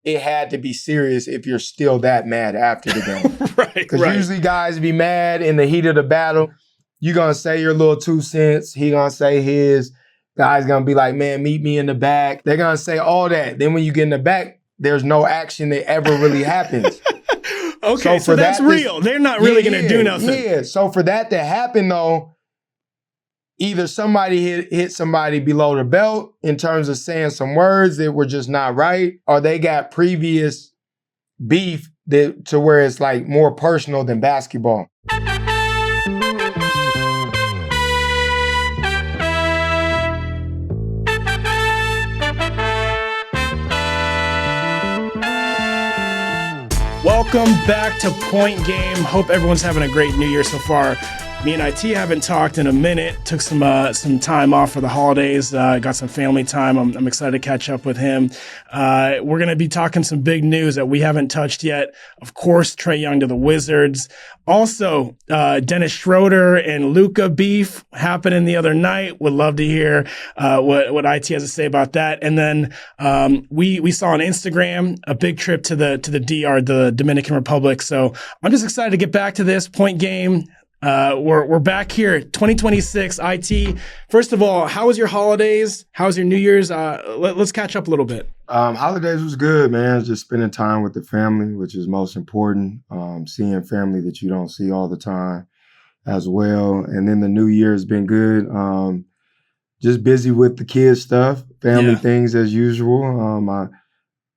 it had to be serious if you're still that mad after the game. Right. Because usually guys be mad in the heat of the battle. You're going to say your little 2 cents. He going to say his. Guy's going to be like, man, meet me in the back. They're going to say all that. Then when you get in the back, there's no action that ever really happens. Okay, so that's real. They're not really going to do nothing. Yeah, so for that to happen, though, either somebody hit somebody below the belt in terms of saying some words that were just not right, or they got previous beef to where it's like more personal than basketball. Welcome back to Point Game. Hope everyone's having a great New Year so far. Me and IT haven't talked in a minute. Took some time off for the holidays. Got some family time. I'm excited to catch up with him. We're going to be talking some big news that we haven't touched yet. Of course, Trae Young to the Wizards. Also, Dennis Schroder and Luka beef happening the other night. Would love to hear what IT has to say about that. And then we saw on Instagram a big trip to the DR, the Dominican Republic. So I'm just excited to get back to this Point Game. We're back here, 2026. IT. First of all, how was your holidays? How was your New Year's? Let's catch up a little bit. Holidays was good, man. Just spending time with the family, which is most important. Seeing family that you don't see all the time as well. And then the New Year has been good. Just busy with the kids stuff, family things as usual.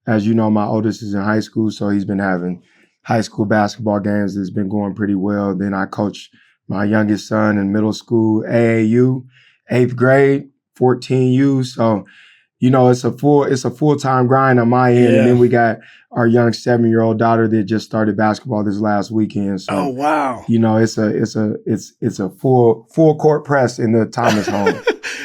As you know, my oldest is in high school, so he's been having high school basketball games that's been going pretty well. Then I coach my youngest son in middle school, AAU, 8th grade, 14U. So, you know, it's a full-time grind on my end. And then we got our young 7-year-old daughter that just started basketball this last weekend. So, oh wow. You know, it's a full court press in the Thomas home.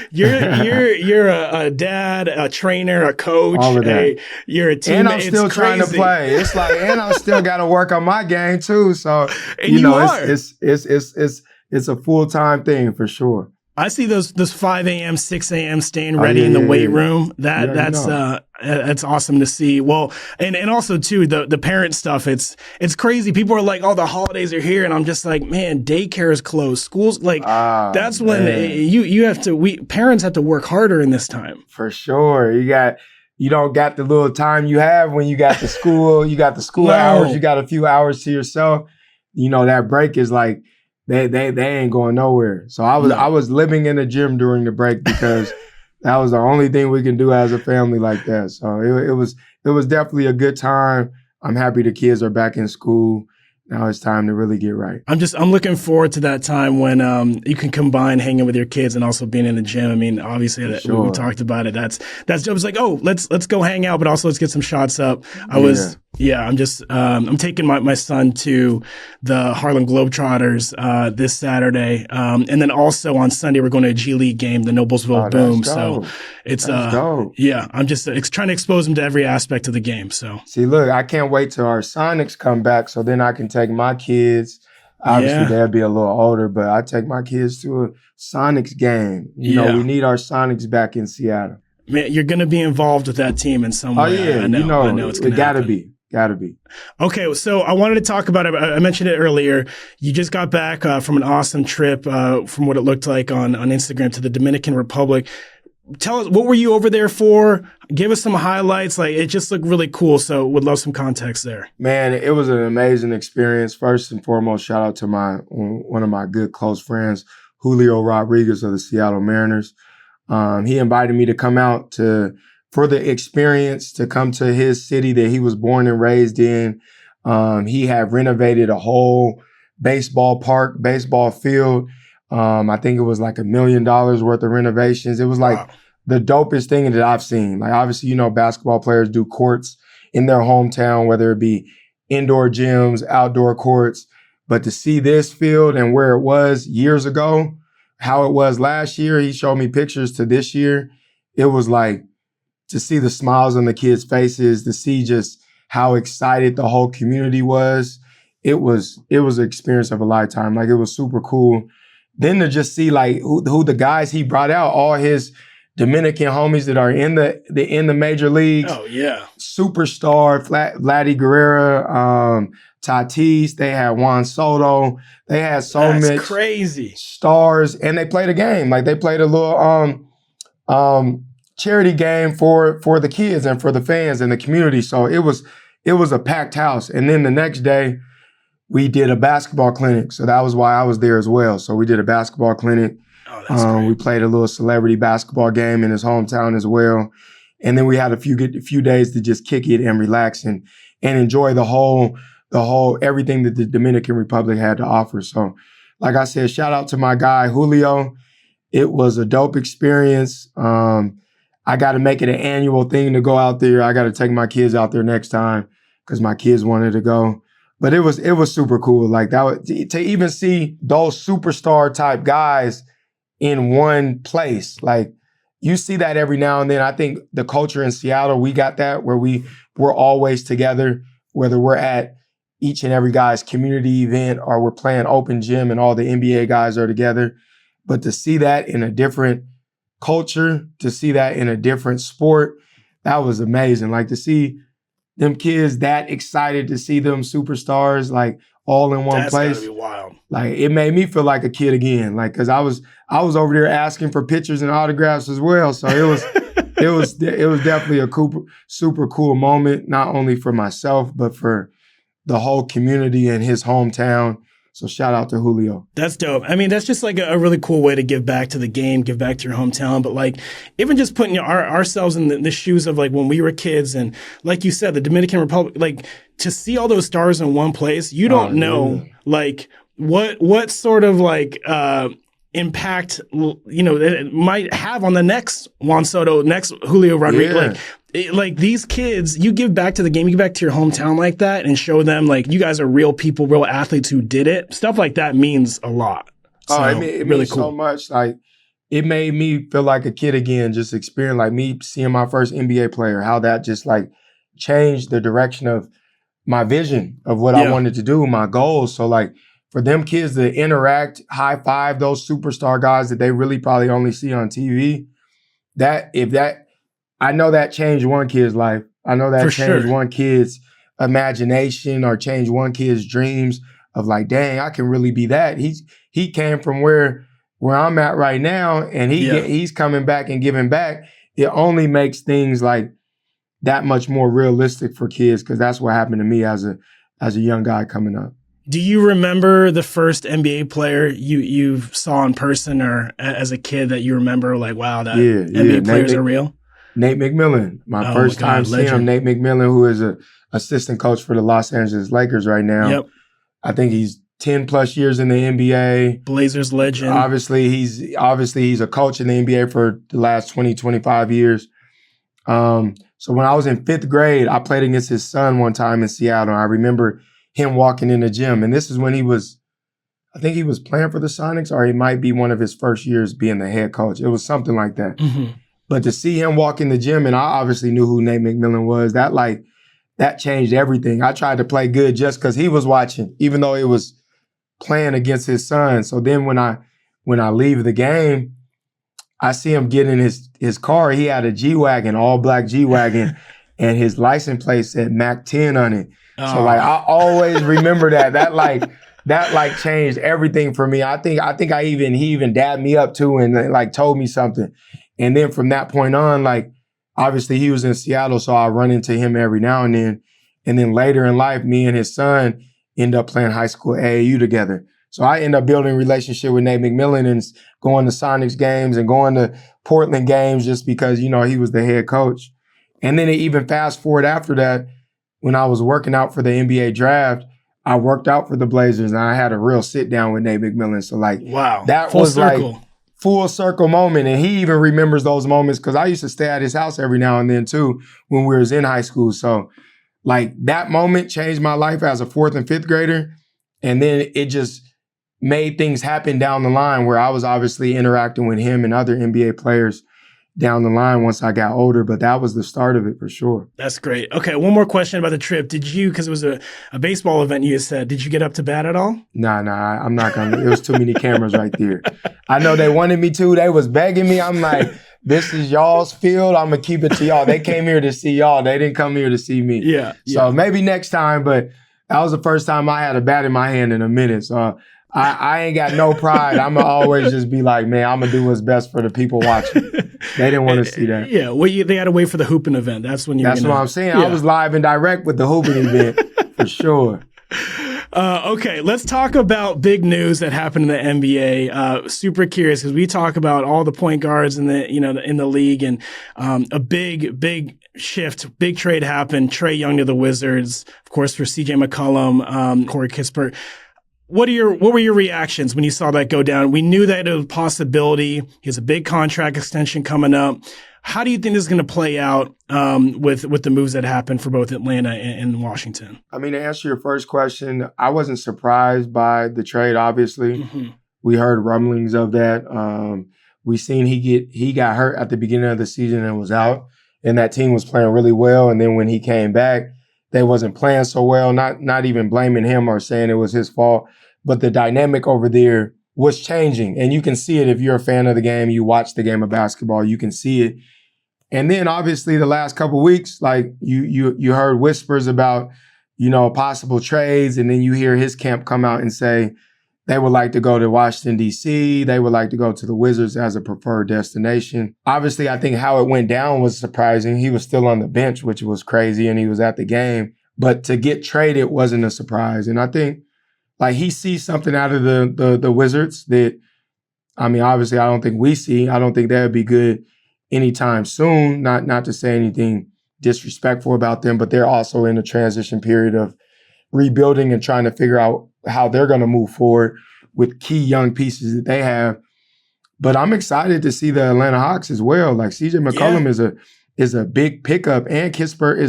You're a dad, a trainer, a coach. All of that. You're a teammate. And I'm still trying to play. It's like, and I still got to work on my game too. So, you know, it's a full-time thing for sure. I see those 5 a.m., 6 a.m. staying ready in the weight room. That's awesome to see. Well, and also too, the parent stuff, it's crazy. People are like, oh, the holidays are here. And I'm just like, man, daycare is closed. School's like, that's when parents have to work harder in this time. For sure. You don't got the little time you have when you got the school, hours, you got a few hours to yourself. You know, that break is like, they ain't going nowhere. So I was living in the gym during the break because that was the only thing we can do as a family like that. So it was definitely a good time. I'm happy the kids are back in school. Now it's time to really get right. I'm looking forward to that time when you can combine hanging with your kids and also being in the gym. I mean, obviously we talked about it. That's it was like, oh, let's go hang out, but also let's get some shots up. I'm taking my son to the Harlem Globetrotters this Saturday, and then also on Sunday we're going to a G League game, the Noblesville Boom. So it's dope. I'm just trying to expose him to every aspect of the game. So see, look, I can't wait till our Sonics come back, so then I can take my kids. Obviously, they'll be a little older, but I take my kids to a Sonics game. You know, we need our Sonics back in Seattle. Man, you're going to be involved with that team in some way. Oh, yeah. I know it's going to happen. Gotta be. Okay, so I wanted to talk about it. I mentioned it earlier. You just got back from an awesome trip, from what it looked like on Instagram, to the Dominican Republic. Tell us, what were you over there for? Give us some highlights. Like, it just looked really cool, so would love some context there. Man, it was an amazing experience. First and foremost, shout out to one of my good close friends, Julio Rodriguez of the Seattle Mariners. He invited me to come out for the experience, to come to his city that he was born and raised in. He had renovated a whole baseball park, baseball field. I think it was like $1 million worth of renovations. It was like the dopest thing that I've seen. Like, obviously, you know, basketball players do courts in their hometown, whether it be indoor gyms, outdoor courts. But to see this field and where it was years ago, how it was last year, he showed me pictures to this year. It was like, to see the smiles on the kids' faces, to see just how excited the whole community was. It was an experience of a lifetime. Like, it was super cool. Then to just see like who the guys he brought out, all his Dominican homies that are in the major leagues. Oh yeah. Superstar, Vladdy Guerrero, Tatis. They had Juan Soto. They had so much crazy stars, and they played a game. Like they played a little charity game for the kids and for the fans and the community. So it was a packed house. And then the next day, we did a basketball clinic. So that was why I was there as well. So we did a basketball clinic. Oh, that's great. We played a little celebrity basketball game in his hometown as well. And then we had a few days to just kick it and relax and enjoy the whole everything that the Dominican Republic had to offer. So like I said, shout out to my guy, Julio. It was a dope experience. I got to make it an annual thing to go out there. I got to take my kids out there next time because my kids wanted to go. But it was super cool. Like to even see those superstar type guys in one place. Like you see that every now and then. I think the culture in Seattle, we got that where we're always together, whether we're at each and every guy's community event or we're playing open gym and all the NBA guys are together. But to see that in a different culture, to see that in a different sport, that was amazing. Like to see them kids that excited to see them superstars like all in one place. That's gotta be wild. Like it made me feel like a kid again. Like because I was over there asking for pictures and autographs as well. So it was definitely a super cool moment, not only for myself but for the whole community in his hometown. So shout out to Julio. That's dope. I mean, that's just like a really cool way to give back to the game, give back to your hometown. But like even just putting ourselves in the shoes of like when we were kids and like you said, the Dominican Republic, like to see all those stars in one place, you don't know like what sort of like impact, it might have on the next Juan Soto, next Julio Rodriguez. Yeah. Like these kids, you give back to the game, you give back to your hometown like that and show them like you guys are real people, real athletes who did it. Stuff like that means a lot. So, it means cool. So much. Like it made me feel like a kid again, just experience like me seeing my first NBA player, how that just like changed the direction of my vision of what I wanted to do, my goals. So like for them kids to interact, high five those superstar guys that they really probably only see on TV, I know that changed one kid's life. I know that changed one kid's imagination or changed one kid's dreams of like, dang, I can really be that. He came from where I'm at right now and he's coming back and giving back. It only makes things like that much more realistic for kids because that's what happened to me as a young guy coming up. Do you remember the first NBA player you saw in person or as a kid that you remember like, wow, that NBA players are real? Nate McMillan, my first time seeing him, Nate McMillan, who is an assistant coach for the Los Angeles Lakers right now. Yep. I think he's 10 plus years in the NBA. Blazers legend. Obviously, he's a coach in the NBA for the last 20, 25 years. So when I was in 5th grade, I played against his son one time in Seattle. I remember him walking in the gym. And this is when I think he was playing for the Sonics or he might be one of his first years being the head coach. It was something like that. Mm-hmm. But to see him walk in the gym, and I obviously knew who Nate McMillan was, that changed everything. I tried to play good just because he was watching, even though it was playing against his son. So then when I leave the game, I see him get in his car. He had a G-Wagon, all black G-Wagon, and his license plate said Mac 10 on it. Oh. So like I always remember that. That changed everything for me. I think he even dabbed me up too and like told me something. And then from that point on, like, obviously he was in Seattle, so I run into him every now and then. And then later in life, me and his son end up playing high school AAU together. So I end up building a relationship with Nate McMillan and going to Sonics games and going to Portland games just because, he was the head coach. And then even fast forward after that, when I was working out for the NBA draft, I worked out for the Blazers and I had a real sit down with Nate McMillan. So like, wow, that full was circle. Like full circle moment. And he even remembers those moments because I used to stay at his house every now and then too when we was in high school. So like that moment changed my life as a 4th and 5th grader. And then it just made things happen down the line where I was obviously interacting with him and other NBA players down the line once I got older, but that was the start of it for sure. That's great. Okay, one more question about the trip. Did you, because it was a baseball event you said, did you get up to bat at all? Nah, I'm not going to. It was too many cameras right there. I know they wanted me to. They was begging me. I'm like, this is y'all's field. I'm going to keep it to y'all. They came here to see y'all. They didn't come here to see me. Yeah. So maybe next time, but that was the first time I had a bat in my hand in a minute. So I ain't got no pride. I'm going to always just be like, man, I'm going to do what's best for the people watching. They didn't want to see that. Yeah, well, they had to wait for the hooping event. That's when That's what I'm saying. Yeah. I was live and direct with the hooping event for sure. Okay, let's talk about big news that happened in the NBA. Super curious because we talk about all the point guards in the league, and a big shift, big trade happened. Trae Young to the Wizards, of course, for C.J. McCollum, Corey Kispert. What were your reactions when you saw that go down? We knew that it was a possibility. He has a big contract extension coming up. How do you think this is going to play out with the moves that happened for both Atlanta and Washington? I mean, to answer your first question, I wasn't surprised by the trade, obviously. Mm-hmm. We heard rumblings of that. We seen he got hurt at the beginning of the season and was out, and that team was playing really well. And then when he came back, they wasn't playing so well, not even blaming him or saying it was his fault. But the dynamic over there was changing. And you can see it if you're a fan of the game, you watch the game of basketball, you can see it. And then obviously the last couple of weeks, like you heard whispers about, possible trades. And then you hear his camp come out and say they would like to go to Washington, D.C. They would like to go to the Wizards as a preferred destination. Obviously, I think how it went down was surprising. He was still on the bench, which was crazy, and he was at the game. But to get traded wasn't a surprise. And I think like he sees something out of the Wizards that, I mean, obviously I don't think we see. I don't think that would be good anytime soon. Not to say anything disrespectful about them, but they're also in a transition period of rebuilding and trying to figure out how they're going to move forward with key young pieces that they have. But I'm excited to see the Atlanta Hawks as well. Like C.J. McCollum is a big pickup, and Kispert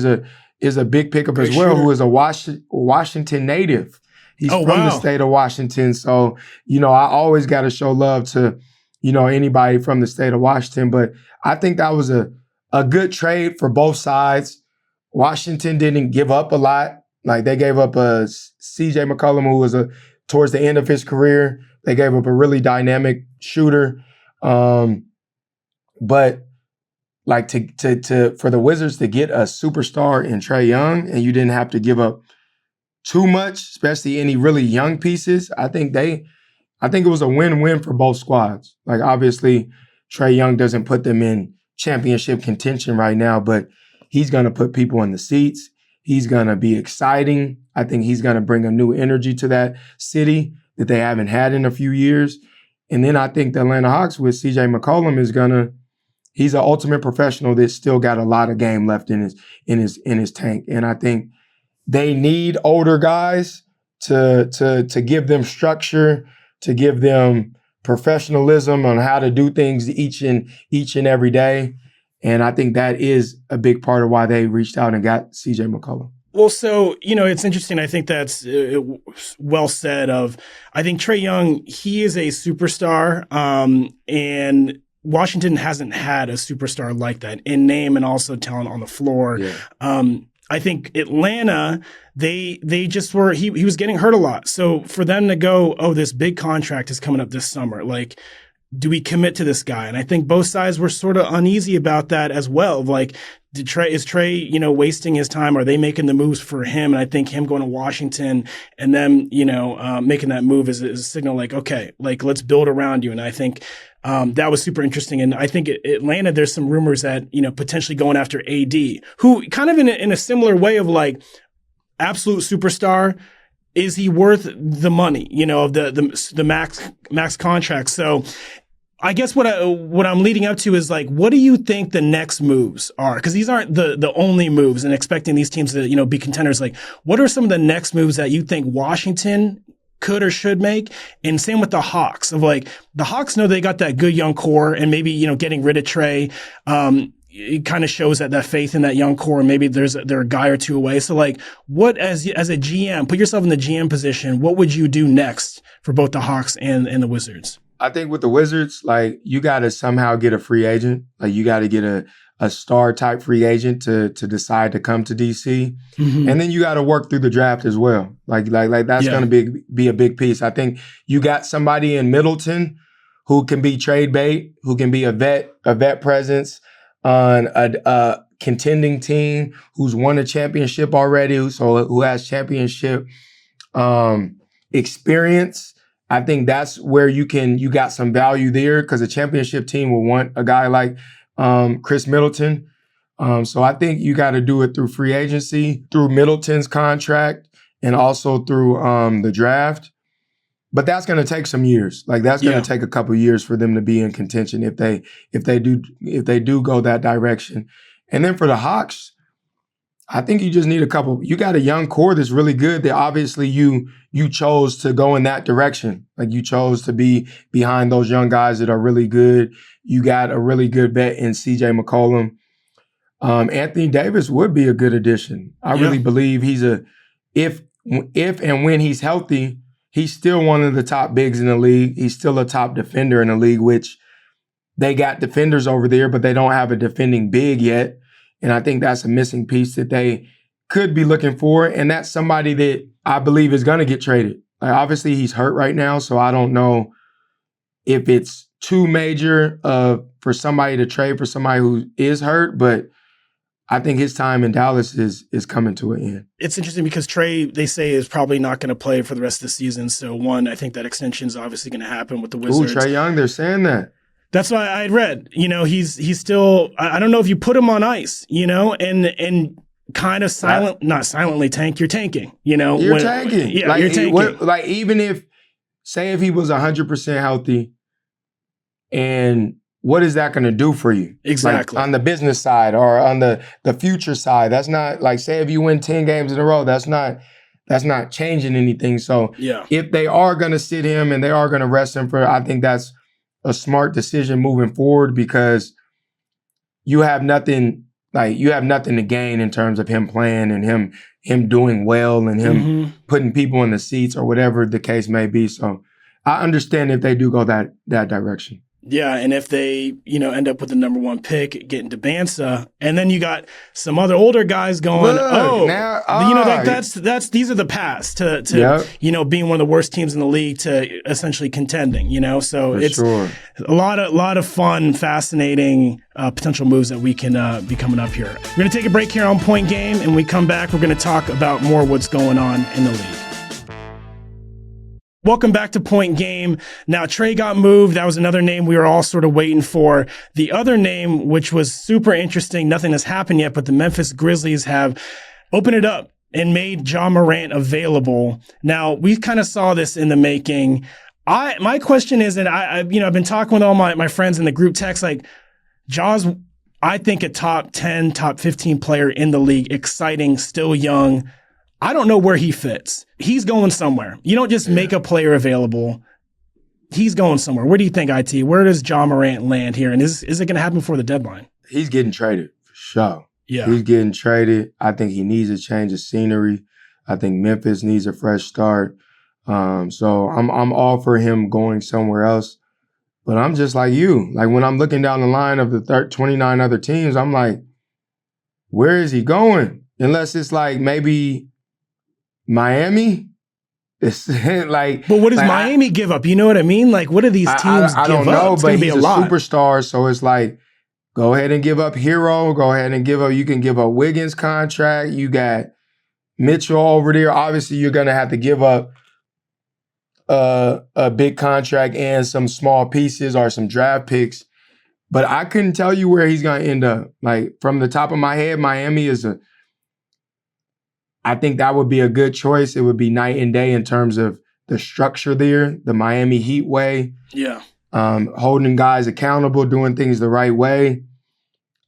is a big pickup as well, who is a Washington native. He's from the state of Washington. So, I always got to show love to, anybody from the state of Washington. But I think that was a good trade for both sides. Washington didn't give up a lot. Like they gave up a C.J. McCollum, who was towards the end of his career. They gave up a really dynamic shooter. But like for the Wizards to get a superstar in Trae Young, and you didn't have to give up too much, especially any really young pieces, I think it was a win-win for both squads. Like obviously, Trae Young doesn't put them in championship contention right now, but he's going to put people in the seats. He's going to be exciting. I think he's going to bring a new energy to that city that they haven't had in a few years. And then I think the Atlanta Hawks with C.J. McCollum he's an ultimate professional that's still got a lot of game left in his tank. And I think they need older guys to give them structure, to give them professionalism on how to do things each and every day. And I think that is a big part of why they reached out and got C.J. McCollum. Well, so, it's interesting. I think that's well said I think Trae Young, he is a superstar, and Washington hasn't had a superstar like that in name and also talent on the floor. Yeah. I think Atlanta, they just were, he was getting hurt a lot. So for them to go, this big contract is coming up this summer, like, do we commit to this guy? And I think both sides were sort of uneasy about that as well. Like, is Trae, wasting his time? Are they making the moves for him? And I think him going to Washington and them, making that move is a signal like, okay, like let's build around you. And I think that was super interesting. And I think Atlanta, there's some rumors that, potentially going after AD, who kind of in a similar way of like absolute superstar. Is he worth the money, of the max contract? So I guess what I'm leading up to is like, what do you think the next moves are? Because these aren't the only moves, and expecting these teams to, be contenders. Like, what are some of the next moves that you think Washington could or should make? And same with the Hawks. Of like, the Hawks know they got that good young core, and maybe, getting rid of Trae, it kind of shows that faith in that young core. Maybe they're a guy or two away. So like, what as a GM, put yourself in the GM position, what would you do next for both the Hawks and the Wizards? I think with the Wizards, like you got to somehow get a free agent. Like you got to get a star type free agent to decide to come to DC. Mm-hmm. And then you got to work through the draft as well. Like that's going to be a big piece. I think you got somebody in Middleton who can be trade bait, who can be a vet presence on a contending team, who's won a championship already, who has championship experience. I think that's where you got some value there, because a championship team will want a guy like Chris Middleton. So I think you got to do it through free agency, through Middleton's contract, and also through the draft. But that's going to take some years. Like, that's going to take a couple years for them to be in contention if they do go that direction. And then for the Hawks, I think you just need a couple. You got a young core that's really good. That obviously you chose to go in that direction. Like, you chose to be behind those young guys that are really good. You got a really good vet in C.J. McCollum. Anthony Davis would be a good addition. I really believe he's if and when he's healthy, he's still one of the top bigs in the league. He's still a top defender in the league, which they got defenders over there, but they don't have a defending big yet. And I think that's a missing piece that they could be looking for. And that's somebody that I believe is going to get traded. Like, obviously, he's hurt right now, so I don't know if it's too major for somebody to trade for somebody who is hurt, but I think his time in Dallas is coming to an end. It's interesting because Trae, they say, is probably not going to play for the rest of the season. So, I think that extension is obviously going to happen with the Wizards. Trae Young, they're saying that. That's why I read, he's still, I don't know if you put him on ice, and kind of not silently tank, you're tanking, You're tanking. Yeah, you're tanking. Even if he was 100% healthy, and what is that going to do for you? Exactly. Like, on the business side or on the future side, that's not, like, say if you win 10 games in a row, that's not changing anything. So if they are going to sit him and they are going to rest him I think that's a smart decision moving forward, because you have nothing to gain in terms of him playing and him doing well and him putting people in the seats or whatever the case may be. So I understand if they do go that direction. Yeah, and if they, end up with the number 1 pick, getting to Bansa, and then you got some other older guys going, these are the paths to being one of the worst teams in the league to essentially contending, So it's a lot of fun, fascinating potential moves that we can be coming up here. We're going to take a break here on Point Game, and when we come back, we're going to talk about more what's going on in the league. Welcome back to Point Game. Now, Trae got moved. That was another name we were all sort of waiting for. The other name, which was super interesting, nothing has happened yet, but the Memphis Grizzlies have opened it up and made Ja Morant available. Now, we kind of saw this in the making. My question is, and I've been talking with all my friends in the group text, like, Ja's, I think, a top 10, top 15 player in the league, exciting, still young. I don't know where he fits. He's going somewhere. You don't just make a player available. He's going somewhere. Where do you think, IT? Where does Ja Morant land here? And is it going to happen before the deadline? He's getting traded, for sure. Yeah. He's getting traded. I think he needs a change of scenery. I think Memphis needs a fresh start. So I'm all for him going somewhere else. But I'm just like you. Like, when I'm looking down the line of the 29 other teams, I'm like, where is he going? Unless it's like maybe Miami. It's like, but what does Miami give up? You know what I mean? Like, what do these teams give up? I don't know, it's but he's a lot. superstar, so it's like, go ahead and give up Hero. Go ahead and give up. You can give up Wiggins' contract. You got Mitchell over there. Obviously, you're gonna have to give up a big contract and some small pieces or some draft picks. But I couldn't tell you where he's gonna end up. Like, from the top of my head, Miami is I think that would be a good choice. It would be night and day in terms of the structure there, the Miami Heat way. Yeah. Holding guys accountable, doing things the right way.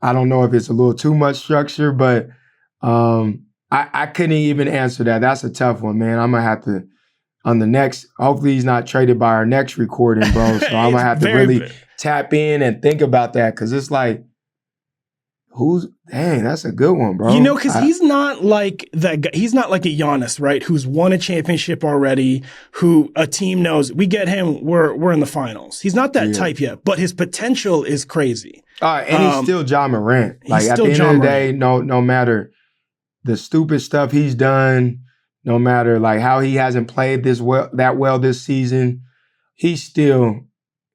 I don't know if it's a little too much structure, but I couldn't even answer that. That's a tough one, man. I'm going to have to, on the next, hopefully he's not traded by our next recording, bro. So I'm going to have to really tap in and think about that, because it's like, dang, that's a good one, bro. Because he's not like that guy. He's not like a Giannis, right? Who's won a championship already, who a team knows, we get him, we're in the finals. He's not that type yet, but his potential is crazy. And he's still Ja Morant. Like, at the end of the day, no matter the stupid stuff he's done, no matter like how he hasn't played that well this season, he's still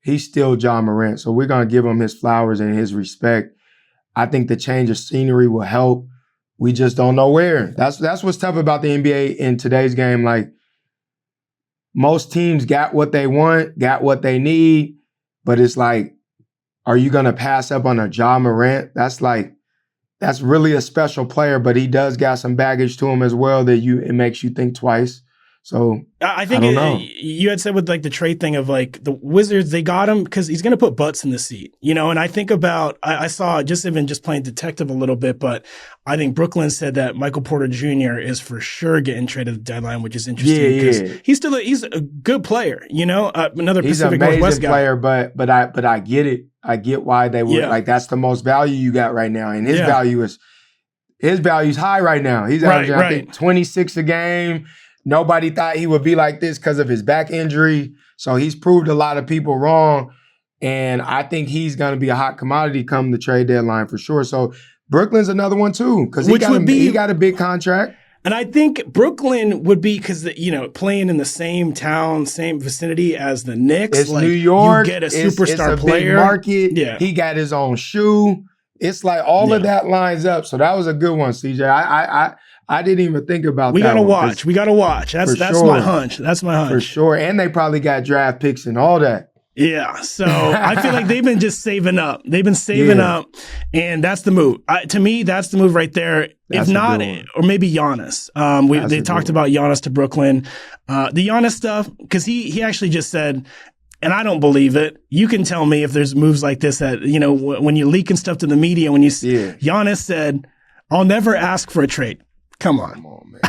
he's still Ja Morant. So we're going to give him his flowers and his respect. I think the change of scenery will help. We just don't know where. That's what's tough about the NBA in today's game. Like, most teams got what they want, got what they need, but it's like, are you going to pass up on a Ja Morant? That's really a special player, but he does got some baggage to him as well that it makes you think twice. So I think you had said with like the trade thing of like the Wizards, they got him because he's going to put butts in the seat, and I think about, I saw just playing detective a little bit, but I think Brooklyn said that Michael Porter Jr. is for sure getting traded at the deadline, which is interesting because he's a good player, another Pacific Northwest guy. He's an amazing player, but I get it. I get why they would like, that's the most value you got right now. And his value's high right now. He's averaging, I think, 26 a game. Nobody thought he would be like this because of his back injury. So he's proved a lot of people wrong. And I think he's going to be a hot commodity come the trade deadline for sure. So Brooklyn's another one too, because he got a big contract. And I think Brooklyn would be because, playing in the same town, same vicinity as the Knicks. It's New York. You get a superstar it's a player. Big market. Yeah. He got his own shoe. It's like all of that lines up. So that was a good one, CJ. I didn't even think about that. We gotta watch. That's my hunch. That's my hunch. For sure. And they probably got draft picks and all that. Yeah. So I feel like they've been just saving up. They've been saving up, and that's the move. To me, that's the move right there. If not, or maybe Giannis. They talked about Giannis to Brooklyn. The Giannis stuff, because he actually just said, and I don't believe it. You can tell me if there's moves like this that, when you're leaking stuff to the media, when you see Giannis said, "I'll never ask for a trade." Come on, man.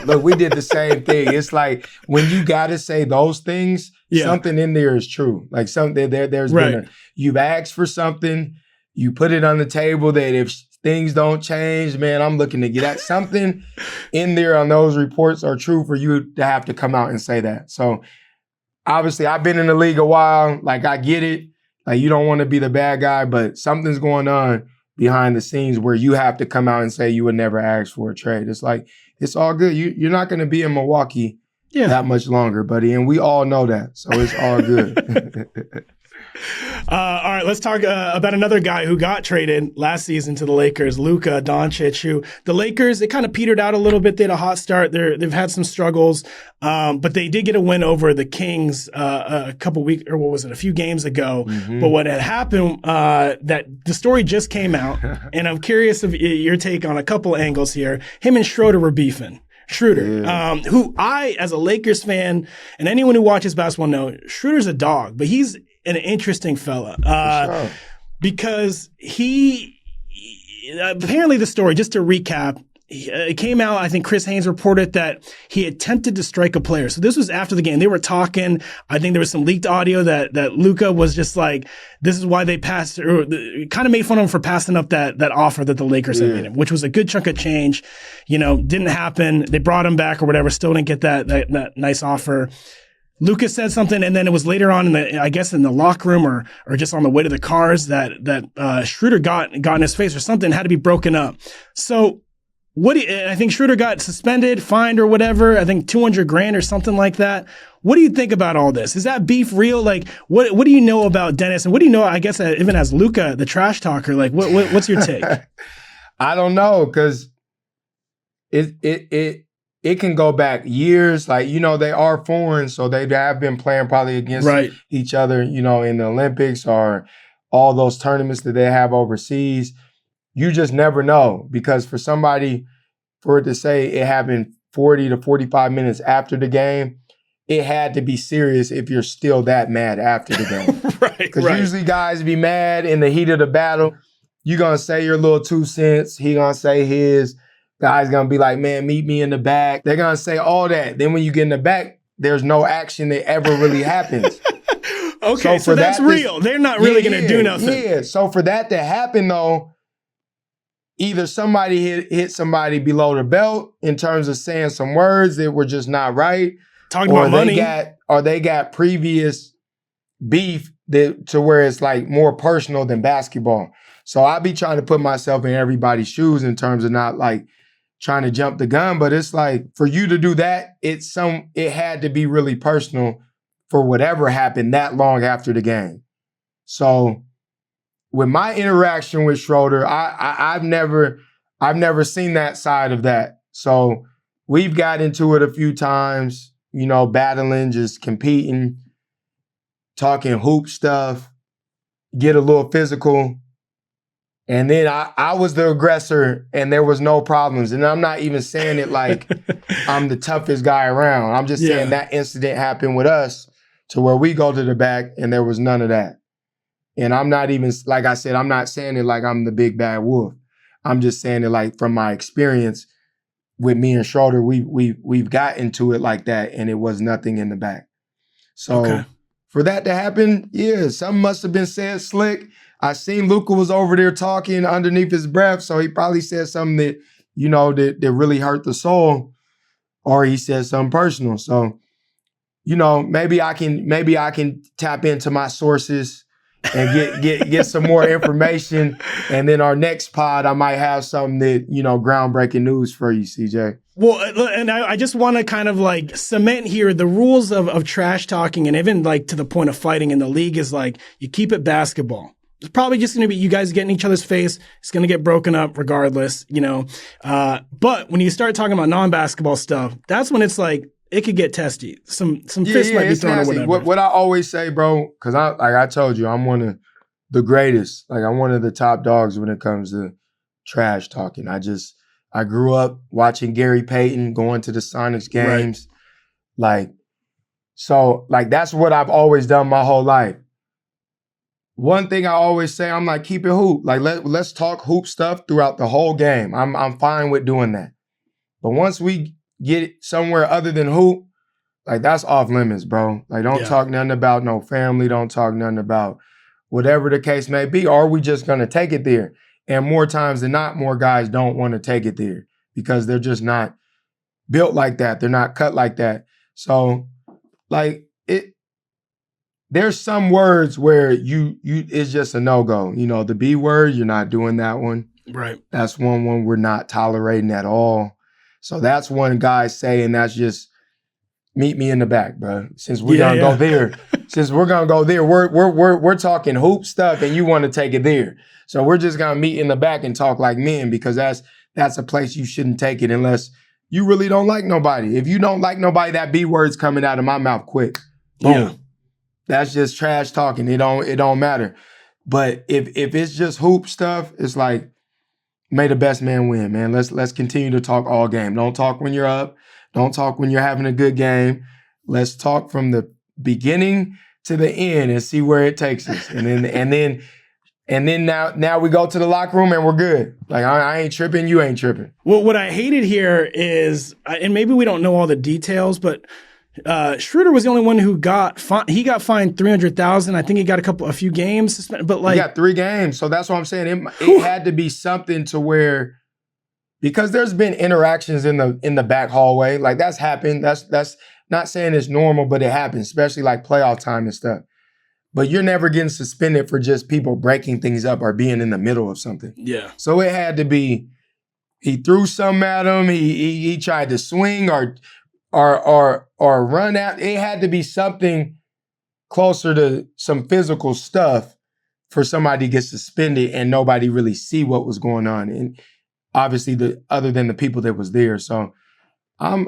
Look, we did the same thing. It's like when you got to say those things, something in there is true. Like something there's been you've asked for something, you put it on the table that if things don't change, man, I'm looking to get at something in there on those reports are true for you to have to come out and say that. So obviously I've been in the league a while. Like, I get it. Like, you don't want to be the bad guy, but something's going on behind the scenes where you have to come out and say you would never ask for a trade. It's like, it's all good. You're not going to be in Milwaukee that much longer, buddy. And we all know that. So it's all good. All right, let's talk about another guy who got traded last season to the Lakers, Luka Doncic, who the Lakers, it kind of petered out a little bit. They had a hot start. They've had some struggles, but they did get a win over the Kings a few games ago. Mm-hmm. But what had happened, that the story just came out, and I'm curious of your take on a couple angles here. Him and Schroder were beefing. Schroder, who I, as a Lakers fan, and anyone who watches basketball know, Schroder's a dog, but he's an interesting fella. Because he, apparently the story, just to recap, it came out, I think Chris Haynes reported that he attempted to strike a player. So this was after the game. They were talking. I think there was some leaked audio that Luka was just like, this is why they passed, or kind of made fun of him for passing up that offer that the Lakers had made him, which was a good chunk of change. Didn't happen. They brought him back or whatever, still didn't get that nice offer. Luka said something, and then it was later on in the locker room or just on the way to the cars that Schroder got in his face or something, had to be broken up. So I think Schroder got suspended, fined or whatever. I think $200,000 or something like that. What do you think about all this? Is that beef real? Like, what do you know about Dennis? And what do you know, I guess, even as Luka, the trash talker, like what's your take? I don't know, because it can go back years. Like, they are foreign, so they have been playing probably against each other, in the Olympics or all those tournaments that they have overseas. You just never know, because for it to say it happened 40 to 45 minutes after the game, it had to be serious if you're still that mad after the game. Because usually guys be mad in the heat of the battle. You're going to say your little 2 cents. He going to say his. Guy's going to be like, man, meet me in the back. They're going to say all that. Then when you get in the back, there's no action that ever really happens. Okay, so that's real. They're not really going to do nothing. Yeah, so for that to happen, though, either somebody hit somebody below the belt in terms of saying some words that were just not right. Talking about money. They got previous beef to where it's like more personal than basketball. So I be trying to put myself in everybody's shoes in terms of not like trying to jump the gun, but it's like for you to do that, it had to be really personal for whatever happened that long after the game. So with my interaction with Schroder, I've never seen that side of that. So we've got into it a few times, you know, battling, just competing, talking hoop stuff, get a little physical. And then I was the aggressor and there was no problems. And I'm not even saying it like I'm the toughest guy around. I'm just saying that incident happened with us to where we go to the back and there was none of that. And I'm not even, like I said, I'm not saying it like I'm the big bad wolf. I'm just saying it like from my experience with me and Schroder, we've got into it like that and it was nothing in the back. So for that to happen, yeah, something must have been said slick. I seen Luka was over there talking underneath his breath, so he probably said something that, you know, that really hurt the soul, or he said something personal. So, you know, maybe I can tap into my sources and get some more information, and then our next pod I might have something that, you know, groundbreaking news for you, CJ. Well, and I just want to kind of like cement here the rules of trash talking, and even like to the point of fighting in the league is like you keep it basketball. It's probably just going to be you guys getting each other's face. It's going to get broken up regardless, you know. But when you start talking about non-basketball stuff, that's when it's like it could get testy. Some fists might be thrown or whatever. What I always say, bro, because I told you, I'm one of the greatest. Like I'm one of the top dogs when it comes to trash talking. I grew up watching Gary Payton, going to the Sonics games. Right. So that's what I've always done my whole life. One thing I always say, I'm like, keep it hoop. Like let's talk hoop stuff throughout the whole game. I'm fine with doing that. But once we get somewhere other than hoop, like that's off limits, bro. Like don't talk nothing about no family. Don't talk nothing about whatever the case may be. Or are we just gonna take it there? And more times than not, more guys don't want to take it there because they're just not built like that. They're not cut like that. So like there's some words where you it's just a no-go. You know, the B word, you're not doing that one. Right. That's one we're not tolerating at all. So that's one guy saying that's just meet me in the back, bro. Since we're gonna go there, we're talking hoop stuff and you want to take it there. So we're just gonna meet in the back and talk like men because that's a place you shouldn't take it unless you really don't like nobody. If you don't like nobody, that B word's coming out of my mouth quick. Boom. Yeah. That's just trash talking. It don't matter. But if it's just hoop stuff, it's like, may the best man win, man. Let's continue to talk all game. Don't talk when you're up. Don't talk when you're having a good game. Let's talk from the beginning to the end and see where it takes us. And then now we go to the locker room and we're good. Like I ain't tripping, you ain't tripping. Well, what I hated here is, and maybe we don't know all the details, but Schroder was the only one who got fined $300,000. I think he got a few games suspended, but like he got 3 games. So that's what I'm saying. It had to be something to where, because there's been interactions in the back hallway. Like that's happened. That's not saying it's normal, but it happens, especially like playoff time and stuff. But you're never getting suspended for just people breaking things up or being in the middle of something. Yeah. So it had to be he threw something at him. He tried to swing or run out. It had to be something closer to some physical stuff for somebody to get suspended and nobody really see what was going on. And obviously other than the people that was there. So I'm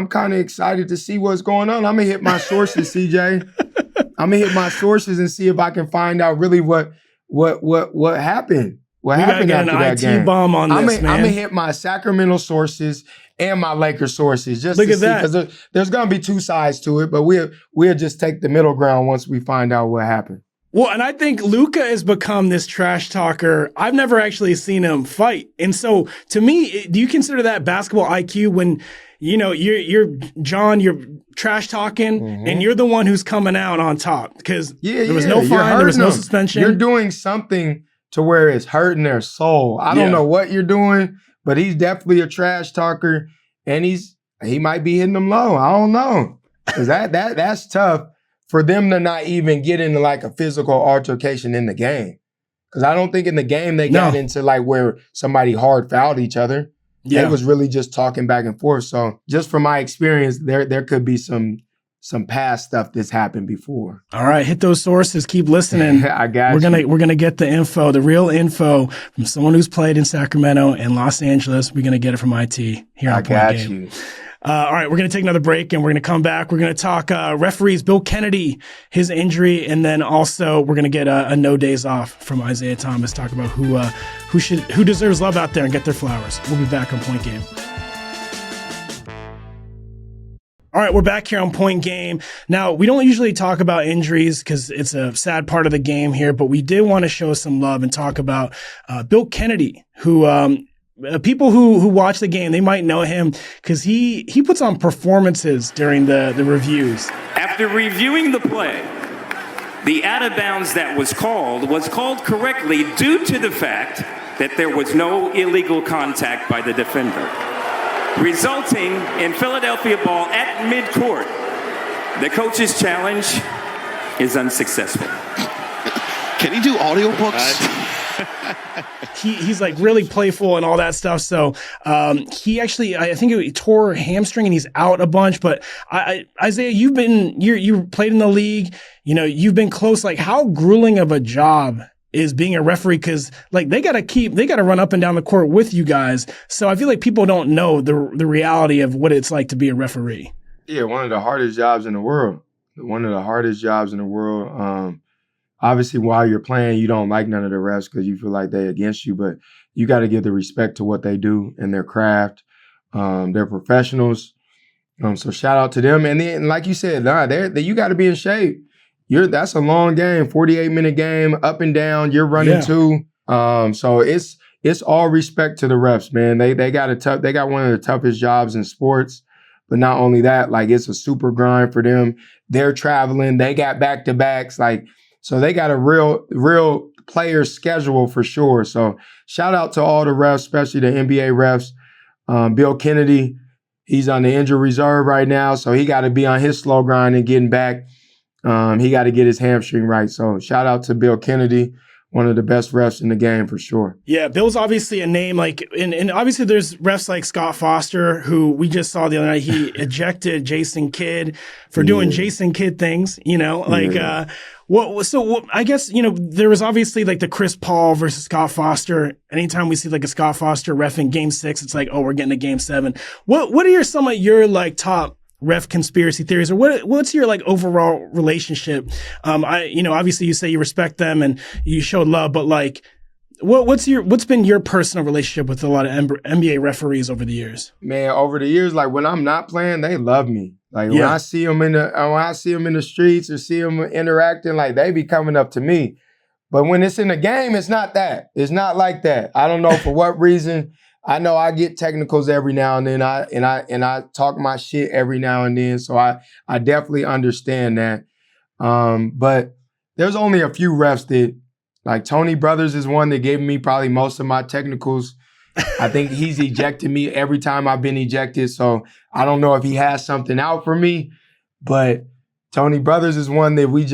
kind of excited to see what's going on. I'm gonna hit my sources, CJ. I'm gonna hit my sources and see if I can find out really what happened. What happened after that game? IT bomb on this, man. I'm gonna hit my Sacramento sources and my Lakers sources just Look to at see, that. because there's gonna be 2 sides to it, but we'll just take the middle ground once we find out what happened. Well, and I think Luka has become this trash talker. I've never actually seen him fight. And so to me, do you consider that basketball IQ when, you know, you're John, you're trash talking and you're the one who's coming out on top? Because there was no fine, there was no suspension. You're doing something to where it's hurting their soul. I don't know what you're doing, but he's definitely a trash talker and he might be hitting them low. I don't know. Because that's tough for them to not even get into like a physical altercation in the game. Because I don't think in the game they got into like where somebody hard fouled each other. Yeah. They was really just talking back and forth. So just from my experience, there could be some some past stuff that's happened before. All right, hit those sources. Keep listening. I got you. We're gonna get the info, the real info from someone who's played in Sacramento and Los Angeles. We're gonna get it from IT here on Point Game. All right, we're going to take another break and we're going to come back. We're going to talk referees, Bill Kennedy, his injury, and then also we're going to get a no days off from Isaiah Thomas, talk about who deserves love out there and get their flowers. We'll be back on Point Game. All right, we're back here on Point Game. Now, we don't usually talk about injuries because it's a sad part of the game here, but we did want to show some love and talk about Bill Kennedy, who people who watch the game, they might know him because he puts on performances during the reviews. After reviewing the play, the out of bounds that was called correctly due to the fact that there was no illegal contact by the defender, resulting in Philadelphia ball at midcourt. The coach's challenge is unsuccessful. Can he do audiobooks? He's like really playful and all that stuff. So he actually, I think he tore hamstring and he's out a bunch. But Isaiah, you played in the league. You know, you've been close. Like, how grueling of a job is being a referee? Because like they got to run up and down the court with you guys. So I feel like people don't know the reality of what it's like to be a referee. Yeah, one of the hardest jobs in the world. Obviously, while you're playing, you don't like none of the refs because you feel like they're against you, but you got to give the respect to what they do and their craft. They're professionals. So shout out to them. And then, like you said, you got to be in shape. That's a long game, 48-minute game, up and down. You're running too. So it's all respect to the refs, man. They got one of the toughest jobs in sports. But not only that, like it's a super grind for them. They're traveling. They got back-to-backs. So they got a real player schedule for sure. So shout out to all the refs, especially the NBA refs. Bill Kennedy, he's on the injured reserve right now, so he got to be on his slow grind and getting back. He got to get his hamstring right. So shout out to Bill Kennedy, one of the best refs in the game for sure. Yeah, Bill's obviously a name, like, and obviously there's refs like Scott Foster, who we just saw the other night. He ejected Jason Kidd for doing Jason Kidd things, you know, like, I guess, you know, there was obviously like the Chris Paul versus Scott Foster. Anytime we see like a Scott Foster ref in Game 6, it's like, oh, we're getting to Game 7. What are some of your like top ref conspiracy theories, or what's your like overall relationship? Obviously you say you respect them and you showed love, but like, what's been your personal relationship with a lot of NBA referees over the years? Man, over the years, like when I'm not playing, they love me. Like when I see them in the streets or see them interacting, like they be coming up to me. But when it's in the game, it's not that. It's not like that. I don't know for what reason. I know I get technicals every now and then. I talk my shit every now and then. So I definitely understand that. But there's only a few refs that, like Tony Brothers is one that gave me probably most of my technicals. I think he's ejected me every time I've been ejected. So I don't know if he has something out for me, but Tony Brothers is one that we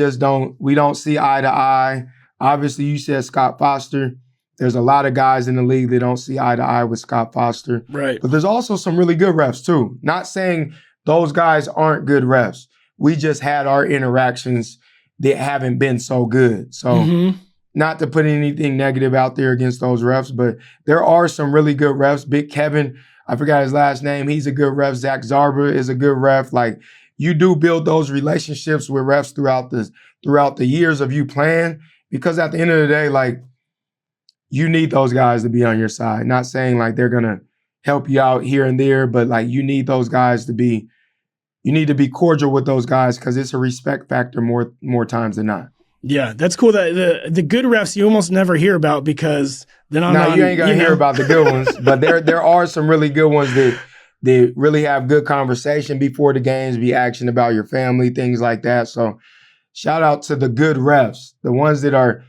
don't see eye to eye. Obviously, you said Scott Foster. There's a lot of guys in the league that don't see eye to eye with Scott Foster. Right. But there's also some really good refs too. Not saying those guys aren't good refs. We just had our interactions that haven't been so good. So not to put anything negative out there against those refs, but there are some really good refs. Big Kevin, I forgot his last name. He's a good ref. Zach Zarba is a good ref. Like, you do build those relationships with refs throughout the years of you playing, because at the end of the day, like, you need those guys to be on your side. Not saying like they're gonna help you out here and there, but like you need those guys you need to be cordial with those guys because it's a respect factor more times than not. Yeah, that's cool. That the good refs you almost never hear about because they're not. No, you ain't gonna hear about the good ones, but there are some really good ones that really have good conversation before the games, be action about your family, things like that. So shout out to the good refs, the ones that are,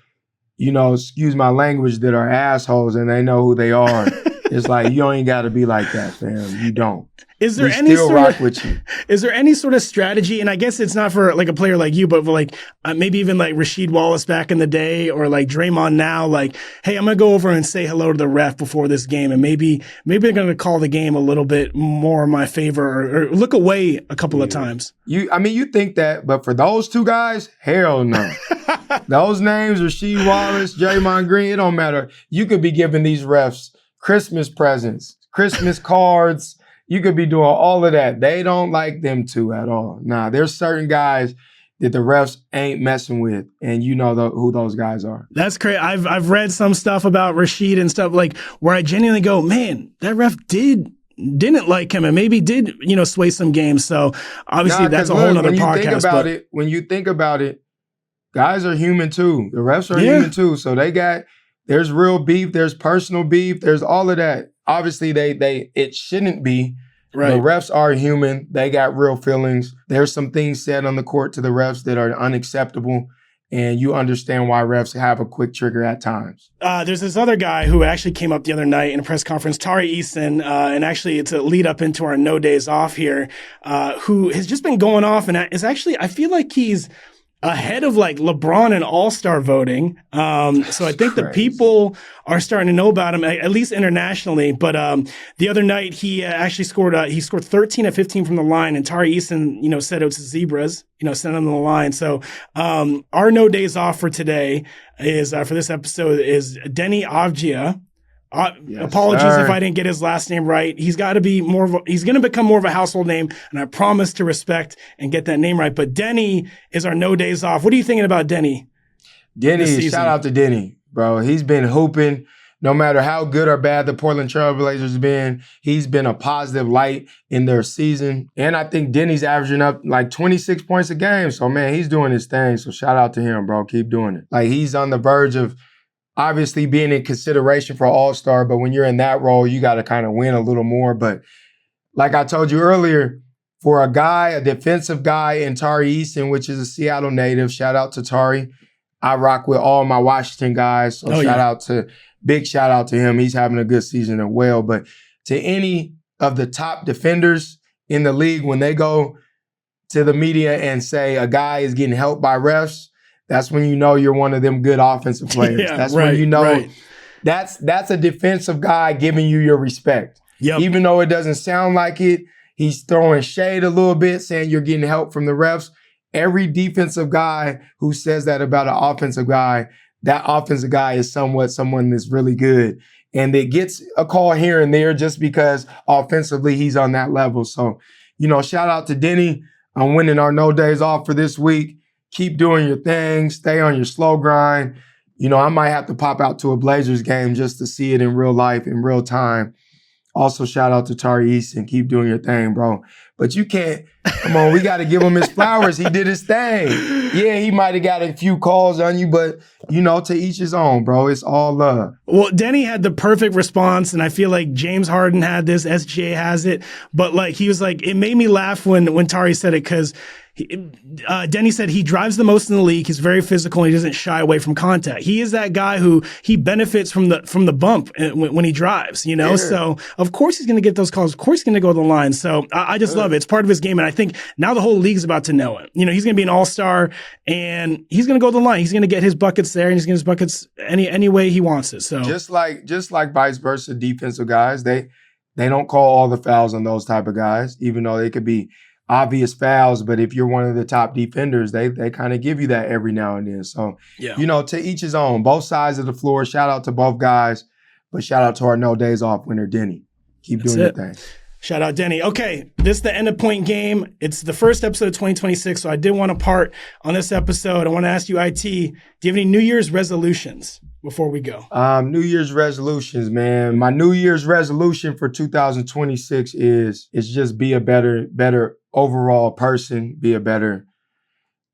excuse my language, that are assholes and they know who they are. It's like, you ain't got to be like that, fam. You don't. Is there We any still sort rock of, with you. is there any sort of strategy? And I guess it's not for like a player like you, but for like maybe even like Rasheed Wallace back in the day, or like Draymond now. Like, hey, I'm gonna go over and say hello to the ref before this game, and maybe they're gonna call the game a little bit more in my favor, or look away a couple of times. You think that, but for those two guys, hell no. Those names, Rasheed Wallace, Draymond Green, it don't matter. You could be giving these refs Christmas presents, Christmas cards. You could be doing all of that. They don't like them two at all. Nah, there's certain guys that the refs ain't messing with, and you know who those guys are. That's crazy. I've read some stuff about Rasheed and stuff like where I genuinely go, man, that ref didn't like him and maybe did, sway some games. So obviously that's a whole nother podcast. When you think about it, guys are human too. The refs are human too. So there's real beef, there's personal beef, there's all of that. Obviously it shouldn't be. Right. The refs are human. They got real feelings. There's some things said on the court to the refs that are unacceptable. And you understand why refs have a quick trigger at times. There's this other guy who actually came up the other night in a press conference, Tari Eason, and actually it's a lead up into our no days off here, who has just been going off and is actually, I feel like he's ahead of like LeBron in all-star voting. So I think the people are starting to know about him, at least internationally. But the other night he actually scored 13 of 15 from the line, and Tari Eason, said it was Zebras, sent him to the line. So our no days off for today is for this episode is Deni Advija. Apologies if I didn't get his last name right. He's got to be he's going to become more of a household name, and I promise to respect and get that name right. But Deni is our no days off. What are you thinking about Deni? Shout out to Deni, bro. He's been hooping. No matter how good or bad the Portland Trailblazers have been, he's been a positive light in their season. And I think Deni's averaging up like 26 points a game. So, man, he's doing his thing. So, shout out to him, bro. Keep doing it. Like, he's on the verge of obviously being in consideration for All-Star, but when you're in that role, you got to kind of win a little more. But like I told you earlier, for a defensive guy in Tari Eason, which is a Seattle native, shout out to Tari. I rock with all my Washington guys, so big shout out to him. He's having a good season as well. But to any of the top defenders in the league, when they go to the media and say a guy is getting helped by refs, that's when you know you're one of them good offensive players. When you know that's a defensive guy giving you your respect. Yep. Even though it doesn't sound like it, he's throwing shade a little bit, saying you're getting help from the refs. Every defensive guy who says that about an offensive guy, that offensive guy is someone that's really good. And it gets a call here and there just because offensively he's on that level. So, shout out to Deni on winning our no days off for this week. Keep doing your thing. Stay on your slow grind. I might have to pop out to a Blazers game just to see it in real life, in real time. Also, shout out to Tari Eason. Keep doing your thing, bro. But you can't, come on, we got to give him his flowers. He did his thing. Yeah, he might have got a few calls on you, but, to each his own, bro. It's all love. Well, Deni had the perfect response, and I feel like James Harden had this, SGA has it. But, he was like, it made me laugh when Tari said it, because Deni said he drives the most in the league. He's very physical and he doesn't shy away from contact. He is that guy who he benefits from the bump when he drives, Yeah. So of course he's going to get those calls. Of course he's going to go to the line. So I just love it. It's part of his game. And I think now the whole league's about to know it. He's going to be an all-star and he's going to go to the line. He's going to get his buckets there and he's going to get his buckets any way he wants it. So just like vice versa, defensive guys, they don't call all the fouls on those type of guys, even though they could be obvious fouls, but if you're one of the top defenders, they kind of give you that every now and then. So, to each his own. Both sides of the floor. Shout out to both guys, but shout out to our no days off winner, Deni. Keep doing your thing. Shout out, Deni. Okay, this is the end of point game. It's the first episode of 2026, so I did want to part on this episode. I want to ask you, IT, do you have any New Year's resolutions before we go? New Year's resolutions, man. My New Year's resolution for 2026 is just be a better overall person, be a better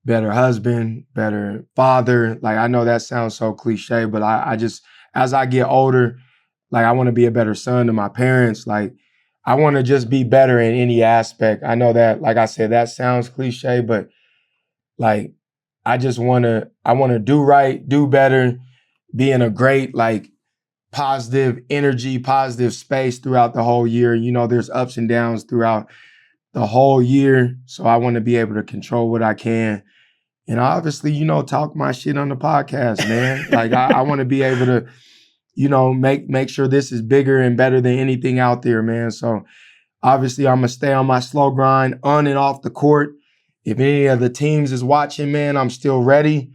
husband, better father. Like, I know that sounds so cliche, but I just, as I get older, I want to be a better son to my parents. I want to just be better in any aspect. I know that, like I said, that sounds cliche, but I want to do right, do better, be in a great, positive energy, positive space throughout the whole year. You know, there's ups and downs throughout the whole year. So I want to be able to control what I can. And obviously, you know, talk my shit on the podcast, man. Like I want to be able to, you know, make sure this is bigger and better than anything out there, man. So obviously I'm going to stay on my slow grind on and off the court. If any of the teams is watching, man, I'm still ready.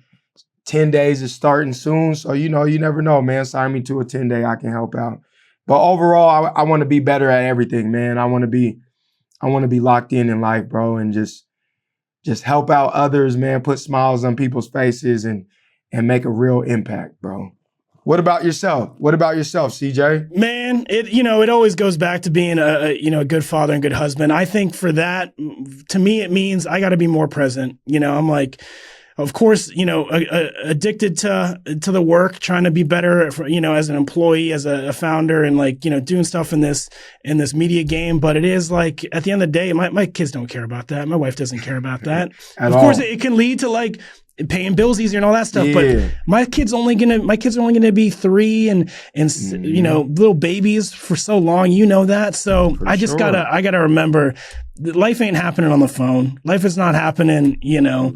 10 days is starting soon. So, you know, you never know, man. Sign me to a 10-day. I can help out. But overall, I want to be better at everything, man. I want to be locked in life, bro, and just help out others, man, put smiles on people's faces and make a real impact, bro. What about yourself? What about yourself, CJ? Man, it always goes back to being a good father and good husband. I think for that, to me, it means I got to be more present. You know, I'm like, of course, you know, addicted to the work, trying to be better, you know, as an employee, as a founder, and like, you know, doing stuff in this media game. But it is like, at the end of the day, my kids don't care about that. My wife doesn't care about that. Of course, it can lead to like paying bills easier and all that stuff. Yeah. But my kids are only gonna be 3 and you know, little babies for so long. You know that. So I just gotta remember, life ain't happening on the phone. Life is not happening, you know,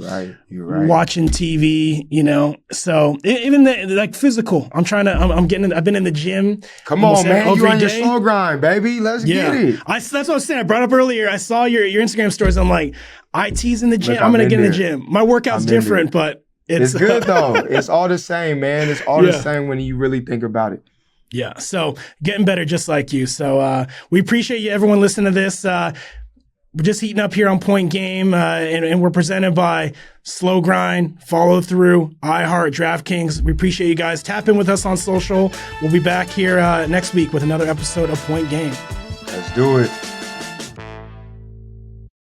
You're right. Watching TV, you know. So even like physical, I've been in the gym. Come on, man. You're on your slow grind, baby. Let's get it. That's what I was saying. I brought up earlier. I saw your Instagram stories. I'm like, IT's in the gym. I'm going to get in the gym. My workout's different, but it's good though. It's all the same, man. It's all the same when you really think about it. Yeah. So getting better just like you. So we appreciate you, everyone listening to this. We're just heating up here on Point Game, and we're presented by Slow Grind, Follow Through, iHeart, DraftKings. We appreciate you guys. Tap in with us on social. We'll be back here next week with another episode of Point Game. Let's do it.